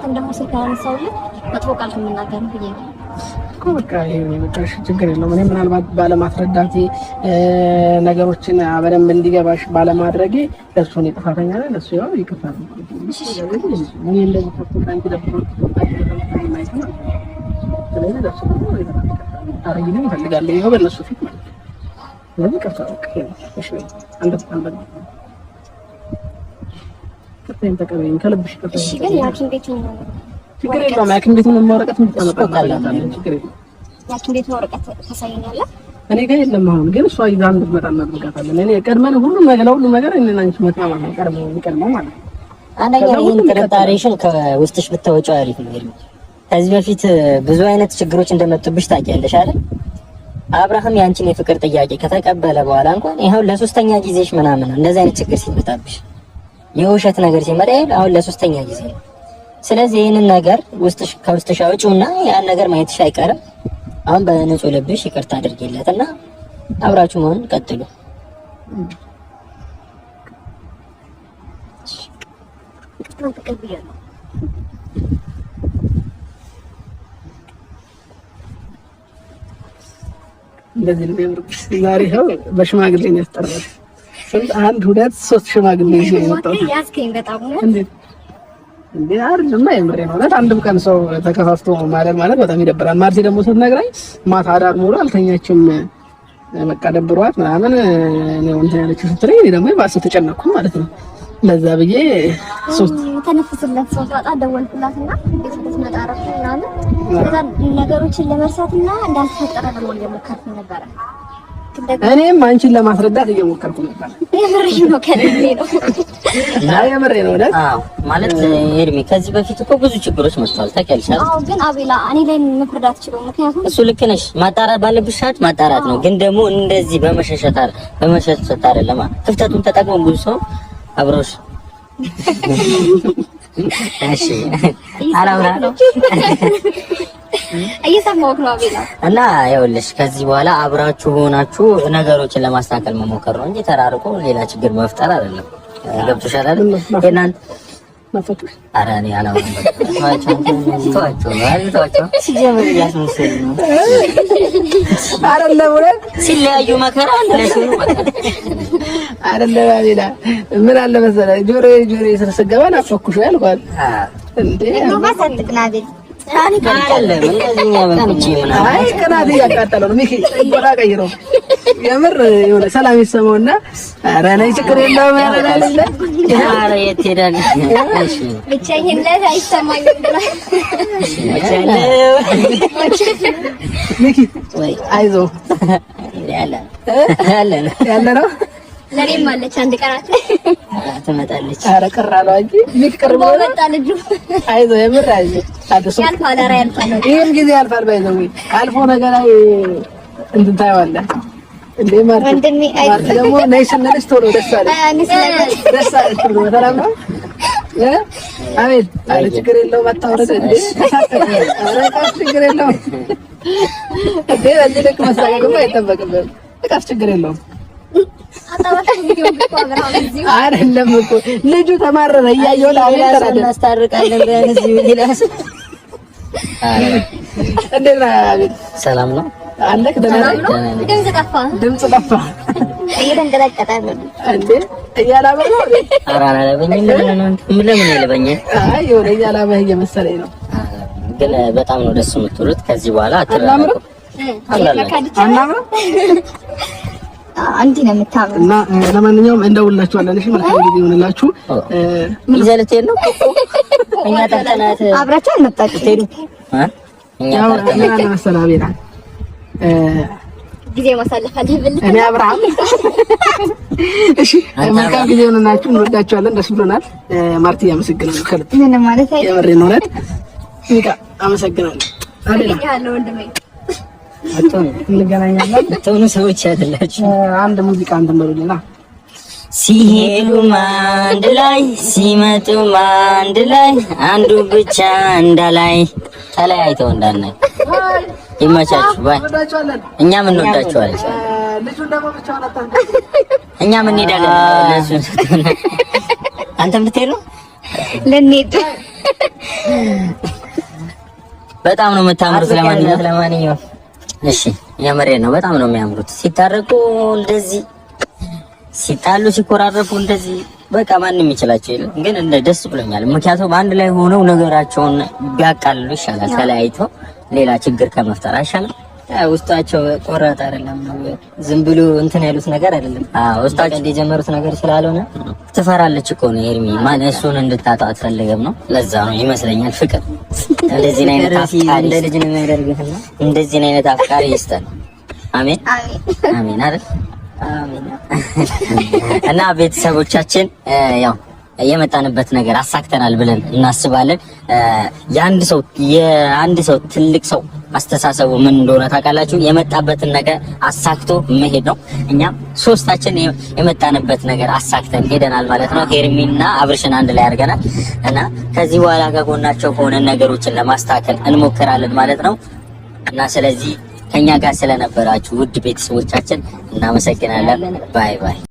አንተም ደግሞ ስልክ አነሳውልህ መጥፎ ቃል ከመናገር ብዬ ነው እኮ በቃ ይሄ ችግር የለውም። እኔ ምናልባት ባለማስረዳቴ ነገሮችን በደንብ እንዲገባሽ ባለማድረጌ ለእሱ ነው ጥፋተኛ ነኝ። ለእሱ ያው ይከፋል። እኔ እንደዚህ ተቆጣኝ ደብሮ ስለዚህ ለእሱ ነው ታረጊልኝ እፈልጋለሁ። ይኸው በእነሱ ፊት ማለት ነው። ስለዚህ ከፋ እሺ አንደርስታንድ ከተን ተቀበይኝ ከልብሽ ከፋ እሺ ግን ያኪን ቤት ነው ችግር የለውም። ያኪን ቤት ነው ወረቀት ምትጠመጣለህ ችግር የለውም። ያኪን ቤት ነው ወረቀት ታሳየኛለህ። እኔ ጋር የለም አሁን ግን እሷ ይዛ እንድትመጣ እናደርጋታለን። እኔ ቀድመን ሁሉም ነገር እኔና አንቺ መስማማት ነው ቀድመው ማለት ነው። አንደኛ ይሄን ጥርጣሬሽን ከውስጥሽ ብታወጪው አሪፍ ነው። ከዚህ በፊት ብዙ አይነት ችግሮች እንደመጡብሽ ታውቂያለሽ አይደል? አብርሃም ያንቺን የፍቅር ጥያቄ ከተቀበለ በኋላ እንኳን ይሄው ለሶስተኛ ጊዜሽ ምናምን እንደዚህ አይነት ችግር ሲመጣብሽ የውሸት ነገር ሲመጣ አሁን ለሶስተኛ ጊዜ ነው። ስለዚህ ይሄንን ነገር ከውስጥሽ አውጪውና ያን ነገር ማየትሽ አይቀርም። አሁን በንጹህ ልብሽ ይቅርታ አድርጊለትና አብራችሁ መሆን ቀጥሉ። እንደዚህ ነው የሚያምርብሽ። ዛሬ ይኸው በሽማግሌ ነው ያስጠራሽ። ስንት 1 2 3 ሽማግሌ ይዤ መጣሁ። ያስከኝ በጣም ነው እንዴ አይደለም የምሬ ነው። አንድም ቀን ሰው ተከፋፍቶ ማለት በጣም ይደብራል። ማርቴ ደግሞ ስትነግረኝ ማታ አዳር ሙሉ አልተኛችም በቃ ደብሯት ምናምን ነው እንትን ያለችው ስትለኝ እኔ ደግሞ ባሰ ተጨነቅኩ ማለት ነው። ለዛ ብዬ ሶስት ተነፍስለት ሰው ታጣ ደወልኩላትና እንዴት ልትመጣ አረፍኩና ከዛ ነገሮችን ለመርሳትና እንዳልተፈጠረ ለሞከርኩ ነበር። እኔም አንቺን ለማስረዳት እየሞከርኩ ነበር። የምሬ ነው ከልቤ ነው። የምሬ ነው አይደል? አዎ ማለት ኤርሚ ከዚህ በፊት እኮ ብዙ ችግሮች መጥተዋል ታውቂያለሽ አይደል? አዎ ግን አቤላ እኔ ላይ መፍረዳት ይችላል። ምክንያቱም እሱ ልክ ነሽ። ማጣራት ባለብሽ ሰዓት ማጣራት ነው። ግን ደግሞ እንደዚህ በመሸሸት አይደለም። ክፍተቱን ተጠቅሞ ብዙ ሰው አብሮሽ እሺ አላውራ እየሰማሁህ ነው አቤላ። እና ይኸውልሽ ከዚህ በኋላ አብራችሁ ሆናችሁ ነገሮችን ለማስተካከል መሞከር ነው እንጂ ተራርቆ ሌላ ችግር መፍጠር አይደለም። ገብቶሻል አይደል? እናንተ ማፈቅር አራኒ አላውራ ተዋቸው ሲጀምር ያስመስል ነው አይደለም ወለ ሲለያዩ መከራ እንደዚህ ነው አይደለም አቤላ። ምን አለ መሰለህ ጆሮ ስርስገባ ናፈኩሽ ያልኳት እንዴ ነው ማሳጥቅና ቤት አይ አይደለም እንደዚህ ያመጣች ምናምን አይ ከናት ያቃጠለው ነው ሚኪ ቆራ ቀይሮ የምር የሆነ ሰላም ይሰማውና ኧረ ነይ ችግር የለውም ያረጋልለ ኧረ የት ሄዳል? እሺ ብቻዬነት አይሰማኝም ብላ ሚኪ ወይ አይዞ ያለ ነው ለኔም አለች አንድ ቀናት ትመጣለች። ኧረ ቀራለው እንጂ ሚኪ ቀርቦ መጣ ልጁ አይዞ የምር አይዞ አድርሶ ያልፋል። ኧረ ያልፋል። ይሄን ጊዜ ያልፋል። ባይዘው አልፎ ነገር ላይ እንትን ታይዋለህ እንዴ ማለት ወንድሜ ማለት ደግሞ ነይ ስንልሽ ቶሎ ደስ አለ ደስ አለ ነው ተራማ አቤት አረ ችግር የለውም አታወረደ እንዴ አረ ችግር የለውም እንዴ ለዚህ ማሳቀቅም አይጠበቅብህም። በቃ ችግር የለውም። አጣባሽ ቪዲዮ ፕሮግራም እዚህ አይደለም እኮ ልጁ ተማረረ እያየሁ ለአቤል ተራደ እናስታርቃለን በዚህ ይላስ እንዴት ነህ አቤል? ሰላም ነው አለክ ደህና ነው? ድምጽ ጠፋ እየተንቀጠቀጠ ነው እንዴ እያላበህ ነው? ኧረ አላለበኝም። ለምን ይለበኝ? አይ የሆነ እያላበህ እየመሰለኝ ነው። ግን በጣም ነው ደስ የምትሉት። ከዚህ በኋላ አትራራቁ። አናምረው አንቺ ነው የምታምረው። እና ለማንኛውም እንደውላችኋለን። እሺ መልካም ጊዜ ይሁንላችሁ። ይዘልት ነው እኛ ተጠናት አብራችሁ አልመጣችሁ ትሄዱ እኛ ምን አለ መሰለህ አቤላ ጊዜ ማሳለፍ አለብን። እኔ አብርሃም እሺ መልካም ጊዜ ይሁንላችሁ። እንወዳችኋለን። ደስ ብሎናል። ማርቲ አመሰግናለሁ። ከልብ ምን ማለት አይ የምሬ ነው ማለት ይጋ አመሰግናለሁ። አቤላ ያለው ወንድሜ አጥቶን እንገናኛለን። ተውኑ ሰዎች አይደላችሁ። አንድ ሙዚቃ እንትን በሉልና ሲሄዱም አንድ ላይ ሲመጡም አንድ ላይ አንዱ ብቻ እንዳላይ ተለያይተው እንዳናይ ይመቻችሁ። ባይ እኛም እንወዳችኋለን። ልጁን ደግሞ ብቻውን አታንተ እኛም እንሄዳለን። ለሱ አንተም ልትሄድ ነው? ልንሄድ በጣም ነው የምታምሩት። ለማንኛውም እሺ የምሬን ነው። በጣም ነው የሚያምሩት። ሲታረቁ እንደዚህ፣ ሲጣሉ ሲኮራረፉ እንደዚህ በቃ ማንም ይችላቸው የለም። ግን እንደ ደስ ብሎኛል። ምክንያቱም አንድ ላይ ሆነው ነገራቸውን ቢያቃልሉ ይሻላል። ተለያይተው ሌላ ችግር ከመፍጠር አይሻልም? ውስጣቸው ቆራጥ አይደለም። ዝም ብሎ እንትን ያሉት ነገር አይደለም። ውስጣቸው እንደጀመሩት ነገር ስላልሆነ ትፈራለች እኮ ነው ኤርሚ። ማን እሱን እንድታጣው አትፈልግም ነው። ለዛ ነው ይመስለኛል ፍቅር እንደዚህ አይነት አፍቃሪ እንደ ልጅ ነው የሚያደርግህና እንደዚህ አይነት አፍቃሪ ይስጠን። አሜን አሜን አይደል? አሜን። እና ቤተሰቦቻችን ያው የመጣንበት ነገር አሳክተናል ብለን እናስባለን። የአንድ ሰው ትልቅ ሰው አስተሳሰቡ ምን እንደሆነ ታውቃላችሁ? የመጣበትን ነገር አሳክቶ መሄድ ነው። እኛም ሶስታችን የመጣንበት ነገር አሳክተን ሄደናል ማለት ነው። ሄርሚና አብርሽን አንድ ላይ አድርገናል እና ከዚህ በኋላ ከጎናቸው ሆነን ነገሮችን ለማስተካከል እንሞክራለን ማለት ነው እና ስለዚህ ከኛ ጋር ስለነበራችሁ ውድ ቤተሰቦቻችን እናመሰግናለን። ባይ ባይ።